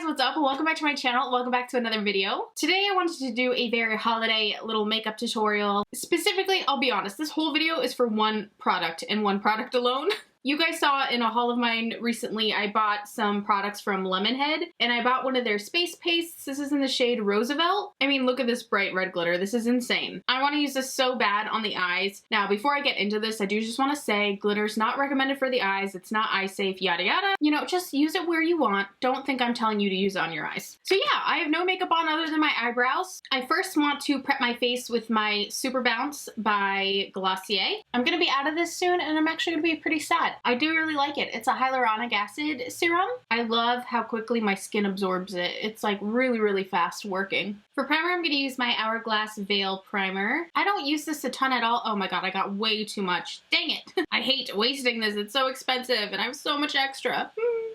guys, what's up? Welcome back to my channel. Welcome back to another video. Today I wanted to do a very holiday little makeup tutorial. Specifically, I'll be honest, this whole video is for one product and one product alone. You guys saw in a haul of mine recently, I bought some products from LEMONHEAD, and I bought one of their space pastes. This is in the shade Roosevelt. I mean, look at this bright red glitter. This is insane. I want to use this so bad on the eyes. Now, before I get into this, I do just want to say glitter's not recommended for the eyes. It's not eye safe, yada yada. You know, just use it where you want. Don't think I'm telling you to use it on your eyes. So yeah, I have no makeup on other than my eyebrows. I first want to prep my face with my Super Bounce by Glossier. I'm gonna be out of this soon, and I'm actually gonna be pretty sad. I do really like it. It's a hyaluronic acid serum. I love how quickly my skin absorbs it. It's like really fast working. For primer, I'm gonna use my Hourglass Veil Primer. I don't use this a ton at all. Oh my god, I got way too much. Dang it. I hate wasting this. It's so expensive and I have so much extra.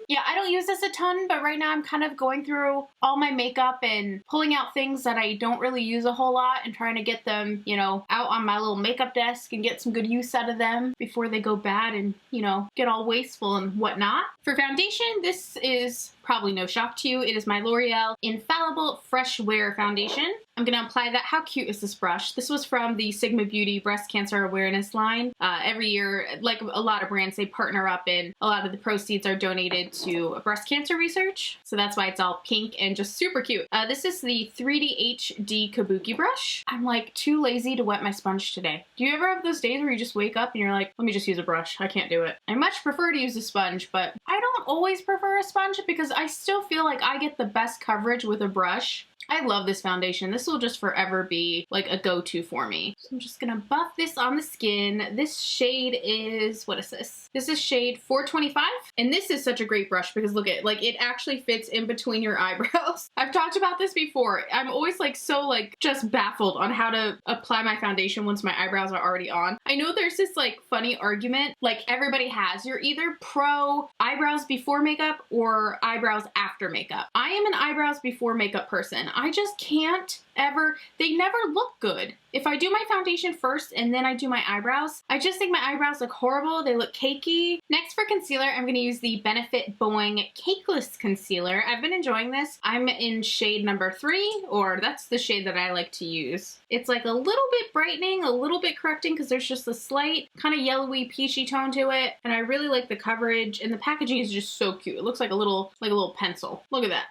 Yeah, I don't use this a ton, but right now I'm kind of going through all my makeup and pulling out things that I don't really use a whole lot and trying to get them, you know, out on my little makeup desk and get some good use out of them before they go bad and, you know, get all wasteful and whatnot. For foundation, this is probably no shock to you. It is my L'Oreal Infallible Fresh Wear Foundation. I'm gonna apply that. How cute is this brush? This was from the Sigma Beauty Breast Cancer Awareness line. Every year, like a lot of brands, they partner up and a lot of the proceeds are donated to breast cancer research. So that's why it's all pink and just super cute. This is the 3D HD Kabuki brush. I'm like too lazy to wet my sponge today. Do you ever have those days where you just wake up and you're like, let me just use a brush? I can't do it. I much prefer to use a sponge, but I don't always prefer a sponge because I still feel like I get the best coverage with a brush. I love this foundation. This will just forever be like a go-to for me. So I'm just gonna buff this on the skin. This shade is, what is this? This is shade 425. And this is such a great brush because look at, like, it actually fits in between your eyebrows. I've talked about this before. I'm always like so like just baffled on how to apply my foundation once my eyebrows are already on. I know there's this like funny argument like everybody has. You're either pro eyebrows before makeup or eyebrows after makeup. I am an eyebrows before makeup person. I just can't ever, they never look good. If I do my foundation first and then I do my eyebrows, I just think my eyebrows look horrible. They look cakey. Next for concealer, I'm going to use the Benefit BOING Cakeless Concealer. I've been enjoying this. I'm in shade number 3, or that's the shade that I like to use. It's like a little bit brightening, a little bit correcting because there's just a slight kind of yellowy peachy tone to it. And I really like the coverage, and the packaging is just so cute. It looks like a little pencil. Look at that.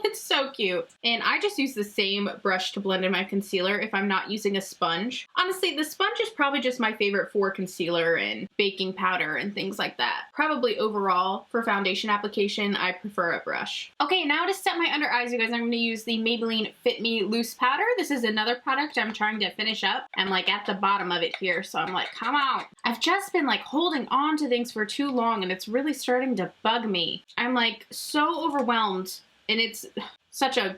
It's so cute. And I just use the same brush to blend in my concealer if I'm not using a sponge. Honestly, the sponge is probably just my favorite for concealer and baking powder and things like that. Probably overall for foundation application, I prefer a brush. Okay, now to set my under eyes, you guys, I'm going to use the Maybelline Fit Me Loose Powder. This is another product I'm trying to finish up. I'm like at the bottom of it here, so I'm like, come on. I've just been like holding on to things for too long and it's really starting to bug me. I'm like so overwhelmed, and it's such a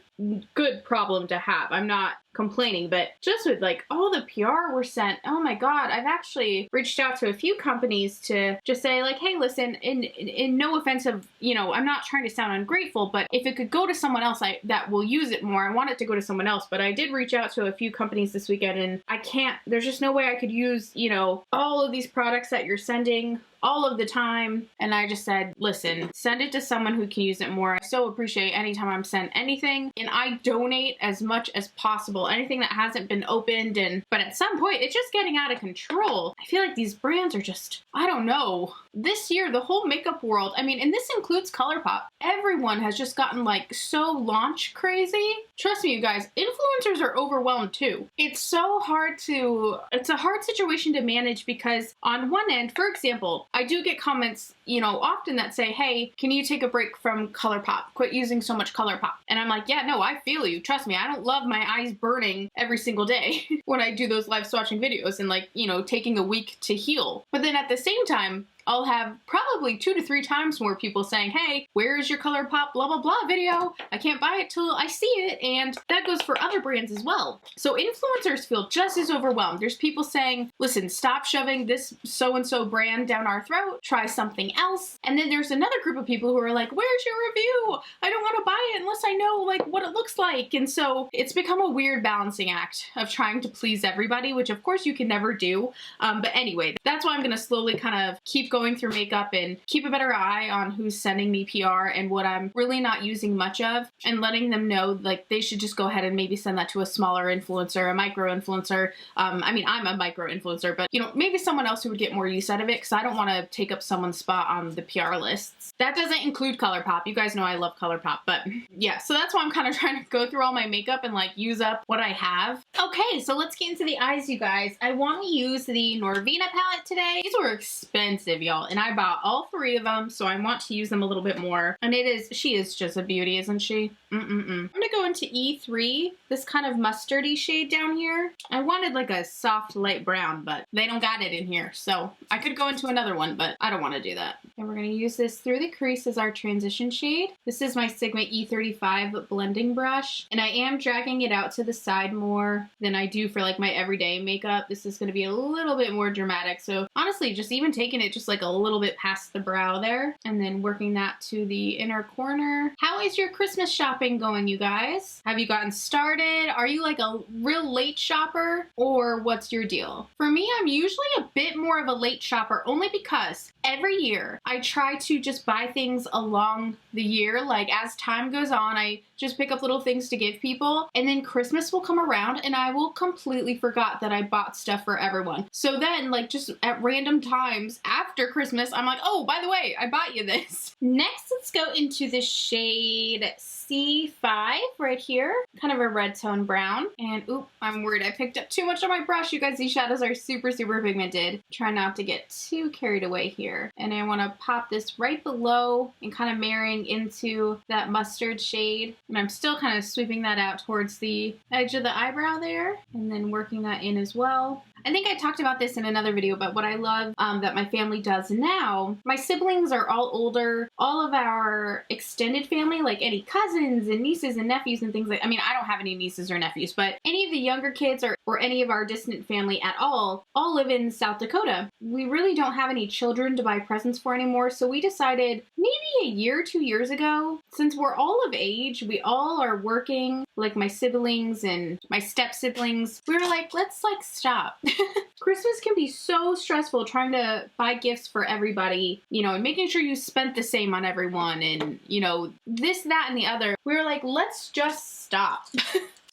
good problem to have. I'm not complaining, but just with like all the PR we're sent, oh my god, I've actually reached out to a few companies to just say like, hey, listen, in no offense of, you know, I'm not trying to sound ungrateful, but if it could go to someone else that will use it more, I want it to go to someone else. But I did reach out to a few companies this weekend and I can't, there's just no way I could use, you know, all of these products that you're sending all of the time. And I just said, listen, send it to someone who can use it more. I so appreciate anytime I'm sent anything, and I donate as much as possible, anything that hasn't been opened. But at some point it's just getting out of control. I feel like these brands are just, I don't know. This year, the whole makeup world, I mean, and this includes ColourPop, everyone has just gotten like so launch crazy. Trust me, you guys, influencers are overwhelmed too. It's so hard to, it's a hard situation to manage because on one end, for example, I do get comments, you know, often that say, hey, can you take a break from ColourPop? Quit using so much ColourPop. And I'm like, yeah, no, I feel you. Trust me, I don't love my eyes burning every single day when I do those live swatching videos and like, you know, taking a week to heal. But then at the same time, I'll have probably 2 to 3 times more people saying, hey, where is your ColourPop blah blah blah video? I can't buy it till I see it. And that goes for other brands as well. So influencers feel just as overwhelmed. There's people saying, listen, stop shoving this so-and-so brand down our throat, try something else. And then there's another group of people who are like, where's your review? I don't want to buy it unless I know like what it looks like. And so it's become a weird balancing act of trying to please everybody, which of course you can never do. But anyway, that's why I'm gonna slowly kind of keep going through makeup and keep a better eye on who's sending me PR and what I'm really not using much of, and letting them know like they should just go ahead and maybe send that to a smaller influencer, a micro influencer. I mean, I'm a micro influencer, but you know, maybe someone else who would get more use out of it, because I don't want to take up someone's spot on the PR lists. That doesn't include ColourPop. You guys know I love ColourPop, but yeah, so that's why I'm kind of trying to go through all my makeup and like use up what I have. Okay, so let's get into the eyes, you guys. I want to use the Norvina palette today. These were expensive, y'all, and I bought all 3 of them, so I want to use them a little bit more. And she is just a beauty, isn't she? I'm gonna go into E3, this kind of mustardy shade down here. I wanted like a soft light brown, but they don't got it in here, so I could go into another one, but I don't want to do that. And we're gonna use this through the crease as our transition shade. This is my Sigma E35 blending brush, and I am dragging it out to the side more than I do for like my everyday makeup. This is gonna be a little bit more dramatic, so honestly, just even taking it just like a little bit past the brow there, and then working that to the inner corner. How is your Christmas shopping going, you guys? Have you gotten started? Are you like a real late shopper, or what's your deal? For me, I'm usually a bit more of a late shopper, only because every year I try to just buy things along the year. Like as time goes on, I just pick up little things to give people, and then Christmas will come around and I will completely forgot that I bought stuff for everyone. So then like just at random times after Christmas, I'm like, oh, by the way, I bought you this. Next, let's go into the shade C5 right here, kind of a red tone brown. And oop, I'm worried I picked up too much on my brush. You guys, these shadows are super pigmented. Try not to get too carried away here. And I want to pop this right below and kind of marrying into that mustard shade. And I'm still kind of sweeping that out towards the edge of the eyebrow there, and then working that in as well. I think I talked about this in another video, but what I love that my family does now, my siblings are all older. All of our extended family, like any cousins and nieces and nephews and things like, I mean, I don't have any nieces or nephews, but any of the younger kids or any of our distant family at all live in South Dakota. We really don't have any children to buy presents for anymore, so we decided maybe a year or 2 years ago, since we're all of age, we all are working, like my siblings and my step siblings, we were like, let's like stop. Christmas can be so stressful trying to buy gifts for everybody, you know, and making sure you spent the same on everyone and, you know, this, that, and the other. We were like, let's just stop.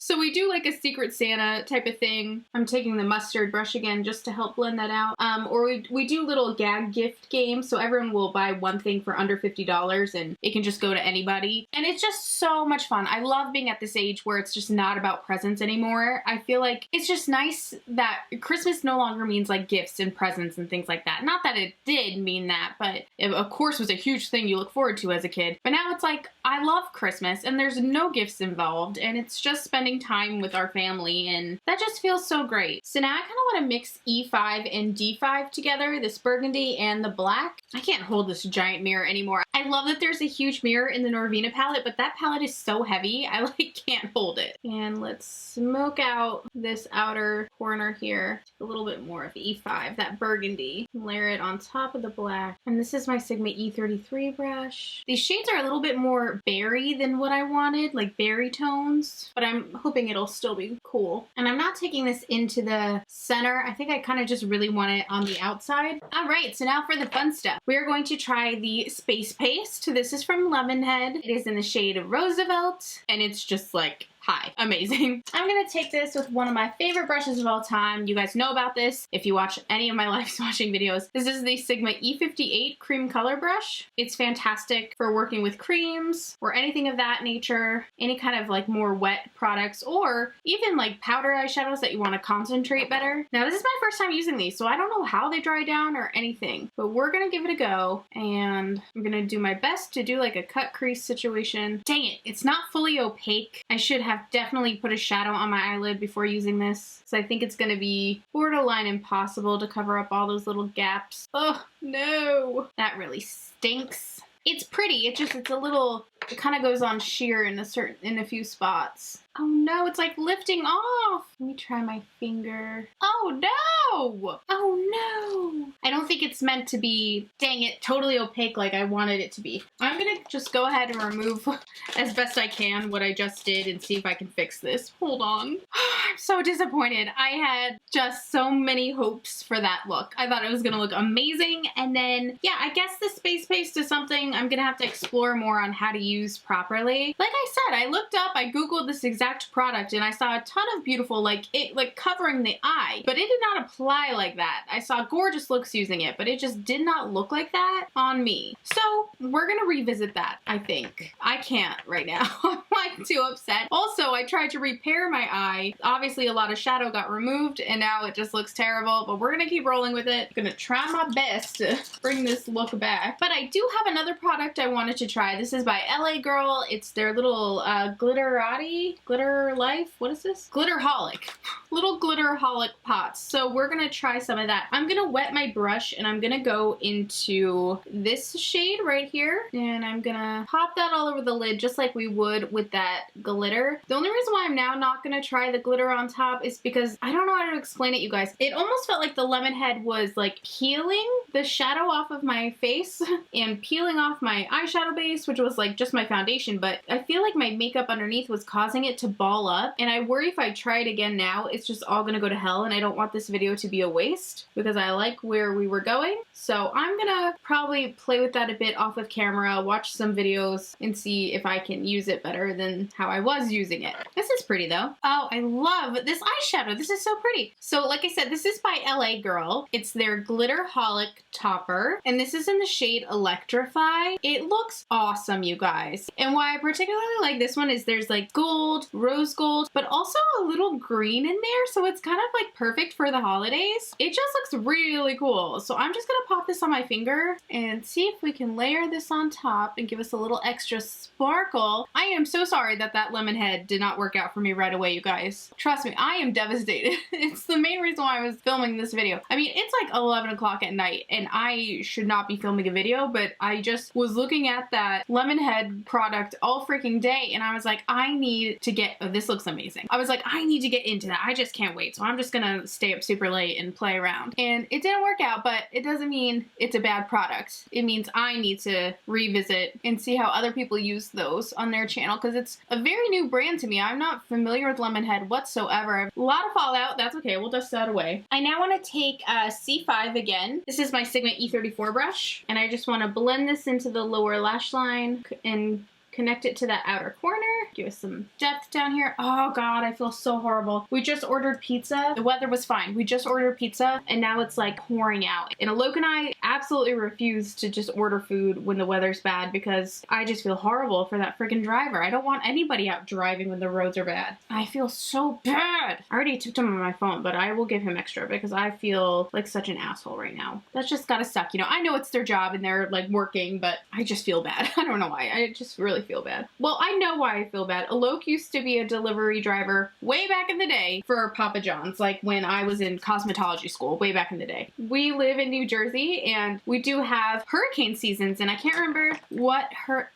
So we do like a Secret Santa type of thing. I'm taking the mustard brush again just to help blend that out. Or we do little gag gift games, so everyone will buy one thing for under $50 and it can just go to anybody. And it's just so much fun. I love being at this age where it's just not about presents anymore. I feel like it's just nice that Christmas no longer means like gifts and presents and things like that. Not that it did mean that, but it of course was a huge thing you look forward to as a kid. But now it's like, I love Christmas and there's no gifts involved and it's just spending time with our family, and that just feels so great. So now I kind of want to mix E5 and D5 together, this burgundy and the black. I can't hold this giant mirror anymore. I love that there's a huge mirror in the Norvina palette, but that palette is so heavy, I like can't hold it. And let's smoke out this outer corner here. A little bit more of E5, that burgundy. Layer it on top of the black. And this is my Sigma E33 brush. These shades are a little bit more berry than what I wanted, like berry tones, but I'm hoping it'll still be cool. And I'm not taking this into the center. I think I kind of just really want it on the outside. All right, so now for the fun stuff. We are going to try the Space Paste. This is from Lemonhead. It is in the shade Roosevelt, and it's just like, hi, amazing. I'm gonna take this with one of my favorite brushes of all time. You guys know about this if you watch any of my live swatching videos. This is the Sigma E58 cream color brush. It's fantastic for working with creams or anything of that nature, any kind of like more wet products, or even like powder eyeshadows that you want to concentrate better. Now this is my first time using these, so I don't know how they dry down or anything, but we're gonna give it a go, and I'm gonna do my best to do like a cut crease situation. Dang it, it's not fully opaque. I should have definitely put a shadow on my eyelid before using this, so I think it's gonna be borderline impossible to cover up all those little gaps. Oh no, that really stinks. It's pretty, it's a little, it kind of goes on sheer in a few spots. Oh no, it's like lifting off. Let me try my finger. Oh no! Oh no! I don't think it's meant to be, dang it, totally opaque like I wanted it to be. I'm gonna just go ahead and remove as best I can what I just did and see if I can fix this. Hold on. I'm so disappointed. I had just so many hopes for that look. I thought it was gonna look amazing, and then, yeah, I guess the Space Paste is something I'm gonna have to explore more on how to use properly. Like I said, I looked up, I googled this exact product, and I saw a ton of beautiful, like covering the eye, but it did not apply like that. I saw gorgeous looks using it, but it just did not look like that on me. So we're gonna revisit that, I think. I can't right now. I'm like too upset. Also, I tried to repair my eye. Obviously a lot of shadow got removed and now it just looks terrible, but we're gonna keep rolling with it. I'm gonna try my best to bring this look back. But I do have another product I wanted to try. This is by LA Girl. It's their little glitter life. What is this? Glitterholic. Little Glitterholic pots. So we're gonna try some of that. I'm gonna wet my brush and I'm gonna go into this shade right here, and I'm gonna pop that all over the lid just like we would with that glitter. The only reason why I'm now not gonna try the glitter on top is because I don't know how to explain it, you guys. It almost felt like the Lemonhead was like peeling the shadow off of my face and peeling off my eyeshadow base, which was like just my foundation, but I feel like my makeup underneath was causing it to ball up, and I worry if I try it again now, it's just all gonna go to hell, and I don't want this video to be a waste because I like where we were going. So I'm gonna probably play with that a bit off of camera, watch some videos, and see if I can use it better than how I was using it. This is pretty though. Oh, I love this eyeshadow. This is so pretty. So like I said, this is by LA Girl. It's their Glitterholic topper, and this is in the shade Electrify. It looks awesome, you guys. And why I particularly like this one is there's like gold, rose gold, but also a little green in there, so it's kind of like perfect for the holidays. It just looks really cool. So I'm just gonna pop this on my finger and see if we can layer this on top and give us a little extra sparkle. I am so sorry that that Lemonhead did not work out for me right away, you guys. Trust me, I am devastated. It's the main reason why I was filming this video. I mean, it's like 11 o'clock at night and I should not be filming a video, but I just was looking at that Lemonhead product all freaking day and I was like, I need to get, oh, this looks amazing. I was like, I need to get into that. I just can't wait. So I'm just gonna stay up super late and play around. And it didn't work out, but it doesn't mean it's a bad product. It means I need to revisit and see how other people use those on their channel because it's a very new brand to me. I'm not familiar with Lemonhead whatsoever. A lot of fallout. That's okay. We'll dust that away. I now want to take C5 again. This is my Sigma E34 brush, and I just want to blend this into the lower lash line and connect it to that outer corner. Give us some depth down here. Oh God, I feel so horrible. We just ordered pizza. The weather was fine. We just ordered pizza and now it's like pouring out. And Alok and I absolutely refuse to just order food when the weather's bad because I just feel horrible for that freaking driver. I don't want anybody out driving when the roads are bad. I feel so bad. I already tipped him on my phone, but I will give him extra because I feel like such an asshole right now. That's just gotta suck. You know, I know it's their job and they're like working, but I just feel bad. I don't know why. I just really feel bad. Well, I know why I feel bad. Alok used to be a delivery driver way back in the day for Papa John's, like when I was in cosmetology school way back in the day. We live in New Jersey and we do have hurricane seasons, and I can't remember what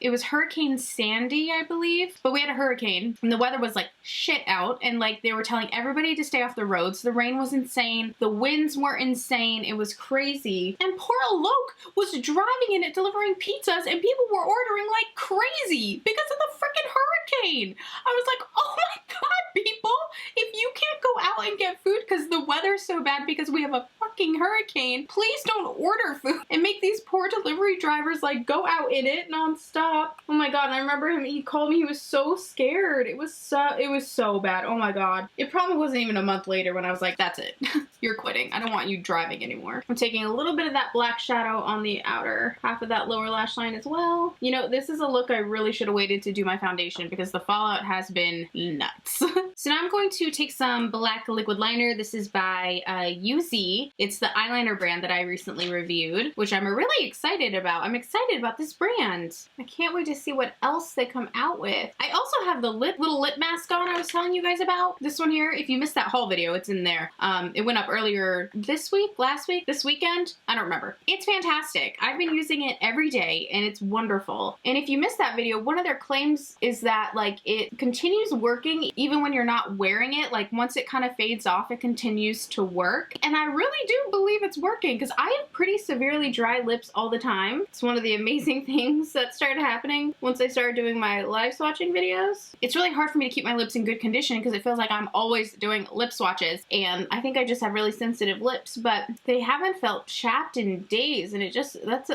it was Hurricane Sandy, I believe, but we had a hurricane and the weather was like shit out and like they were telling everybody to stay off the roads. The rain was insane. The winds were insane. It was crazy. And poor Alok was driving in it delivering pizzas and people were ordering like crazy because of the freaking hurricane. I was like, oh my God, people, if you can't go out and get food because the weather's so bad because we have a fucking hurricane, please don't order food and make these poor delivery drivers like go out in it nonstop. Oh my God, I remember him, he called me, he was so scared. It was so bad. Oh my God. It probably wasn't even a month later when I was like, that's it. You're quitting. I don't want you driving anymore. I'm taking a little bit of that black shadow on the outer half of that lower lash line as well. You know, this is a look I really should have waited to do my foundation because the fallout has been nuts. So now I'm going to take some black liquid liner. This is by UZ. It's the eyeliner brand that I recently reviewed, which I'm really excited about. I'm excited about this brand. I can't wait to see what else they come out with. I also have the little lip mask on I was telling you guys about. This one here, if you missed that haul video, it's in there. It went up earlier this week, last week, this weekend. I don't remember. It's fantastic. I've been using it every day and it's wonderful. And if you missed that video, one of their claims is that like it continues working even when you're not wearing it. Like once it kind of fades off, it continues to work. And I really do do believe it's working because I have pretty severely dry lips all the time. It's one of the amazing things that started happening once I started doing my live swatching videos. It's really hard for me to keep my lips in good condition because it feels like I'm always doing lip swatches, and I think I just have really sensitive lips, but they haven't felt chapped in days, and it just, that's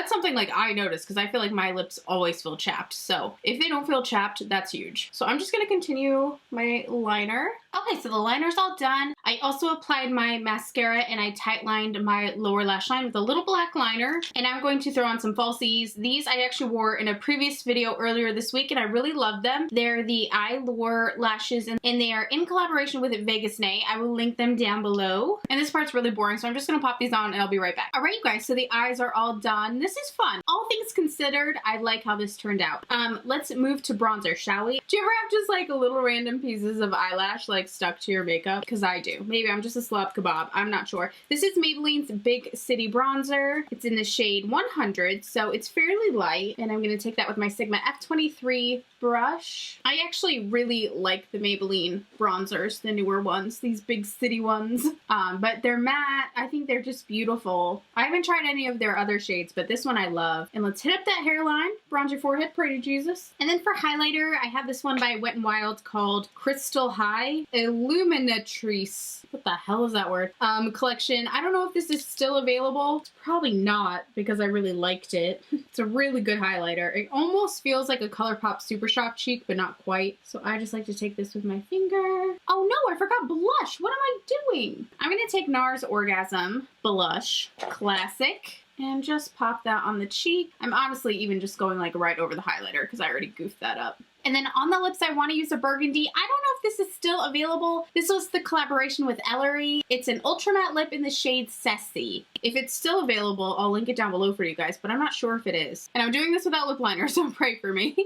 something like I notice because I feel like my lips always feel chapped. So if they don't feel chapped, that's huge. So I'm just gonna continue my liner. Okay, so the liner's all done. I also applied my mascara and I tight lined my lower lash line with a little black liner. And I'm going to throw on some falsies. These I actually wore in a previous video earlier this week and I really love them. They're the EYELURE lashes and they are in collaboration with Vegas Nay. I will link them down below. And this part's really boring, so I'm just gonna pop these on and I'll be right back. All right, you guys, so the eyes are all done. This is fun. All things considered, I like how this turned out. Let's move to bronzer, shall we? Do you ever have just like a little random pieces of eyelash like stuck to your makeup? Because I do. Maybe I'm just a slob kebab. I'm not sure. This is Maybelline's Big City Bronzer. It's in the shade 100, so it's fairly light. And I'm going to take that with my Sigma F23 brush. I actually really like the Maybelline bronzers, the newer ones, these Big City ones. But they're matte. I think they're just beautiful. I haven't tried any of their other shades, but this one I love. And let's hit up that hairline. Bronze your forehead, pretty Jesus. And then for highlighter, I have this one by Wet n Wild called Crystal High Illuminatrice. What the hell is that word? Collection. I don't know if this is still available. It's probably not because I really liked it. It's a really good highlighter. It almost feels like a ColourPop Super Shock cheek, but not quite. So I just like to take this with my finger. Oh no, I forgot blush. What am I doing? I'm gonna take NARS Orgasm Blush Classic and just pop that on the cheek. I'm honestly even just going like right over the highlighter because I already goofed that up. And then on the lips, I want to use a burgundy. I don't know if this is still available. This was the collaboration with ELECTRIFY. It's an ultra matte lip in the shade SESSY. If it's still available, I'll link it down below for you guys, but I'm not sure if it is. And I'm doing this without lip liner, so pray for me.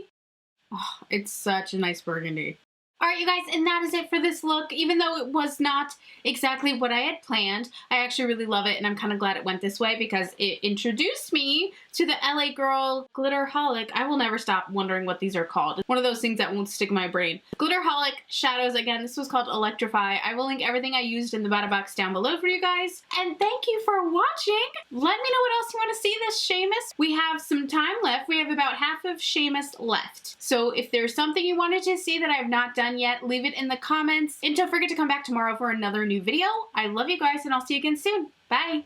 Oh, it's such a nice burgundy. Alright you guys, and that is it for this look. Even though it was not exactly what I had planned, I actually really love it and I'm kind of glad it went this way because it introduced me to the LA Girl Glitterholic. I will never stop wondering what these are called. It's one of those things that won't stick in my brain. Glitterholic shadows, again, this was called Electrify. I will link everything I used in the bottom box down below for you guys. And thank you for watching. Let me know what else you want to see this Shamus. We have some time left. We have about half of Shamus left. So if there's something you wanted to see that I have not done yet, leave it in the comments. And don't forget to come back tomorrow for another new video. I love you guys and I'll see you again soon. Bye!